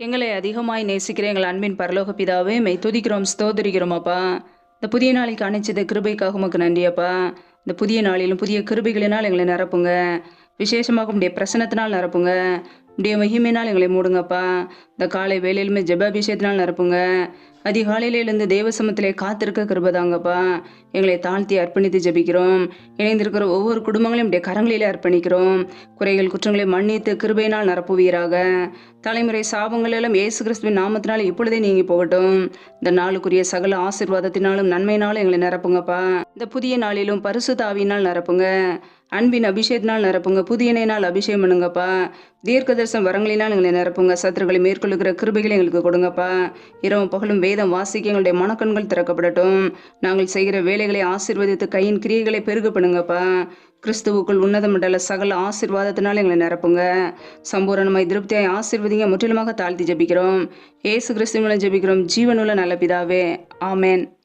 எங்களை அதிகமாய் நேசிக்கிற எங்கள் அன்பின் பரலோக பிதாவே, மெய் துதிக்கிறோம், ஸ்தோத்திரிக்கிறோம் அப்பா. இந்த புதிய நாளைக்கு அணைச்சது கிருபைக்காக உமக்கு நன்றி அப்பா. இந்த புதிய நாளிலும் புதிய கிருபைகளினால் எங்களை நிரப்புங்க. விசேஷமாக உடைய பிரசனத்தினால் நிரப்புங்க. உடைய மகிமையினால் எங்களை மூடுங்கப்பா. இந்த காலை வேலையிலுமே ஜெபாபிஷேகத்தினால் நிரப்புங்க. அதிகாலையில எழுந்து தேவ சமத்திலே காத்திருக்க கிருபதாங்கப்பா. எங்களை தாழ்த்தி அர்ப்பணித்து ஜெபிக்கிறோம். இணைந்திருக்கிற ஒவ்வொரு குடும்பங்களையும் உடைய கரங்களிலே அர்ப்பணிக்கிறோம். குறைகள் குற்றங்களை மன்னித்து கிருபையினால் நிரப்புவீராக. தலைமுறை சாபங்கள் எல்லாம் இயேசு கிறிஸ்துவின் நாமத்தினால இப்பொழுதே நீங்கி போகட்டும். இந்த நாளுக்குரிய சகல ஆசீர்வாதத்தினாலும் நன்மையினாலும் எங்களை நிரப்புங்கப்பா. இந்த புதிய நாளிலும் பரிசுத்த ஆவியினால் நிரப்புங்க. அன்பின் அபிஷேகத்தினால் நிரப்புங்க. புதியனால் அபிஷேகம் பண்ணுங்கப்பா. தீர்க்க தரிசன வரங்களினால் எங்களை நிரப்புங்க. சத்துருக்களை மேற்கொள்ளுகிற கிருபைகளை எங்களுக்கு கொடுங்கப்பா. இரவும் பகலும் வேதம் வாசிக்க எங்களுடைய மனக்கண்கள் திறக்கப்படட்டும். நாங்கள் செய்கிற வேலைகளை ஆசீர்வதித்து கையின் கிரியைகளை பெருக பண்ணுங்கப்பா. கிறிஸ்துவுக்குள் உன்னத மண்டல சகல ஆசீர்வாதத்தினால் எங்களை நிரப்புங்க. சம்பூரணமாய் திருப்தியாய் ஆசீர்வதிங்க. முற்றிலுமாக தாழ்த்தி ஜெபிக்கிறோம். ஏசு கிறிஸ்துவின் மூலம் ஜெபிக்கிறோம். ஜீவனுள்ள நல்ல பிதாவே, ஆமேன்.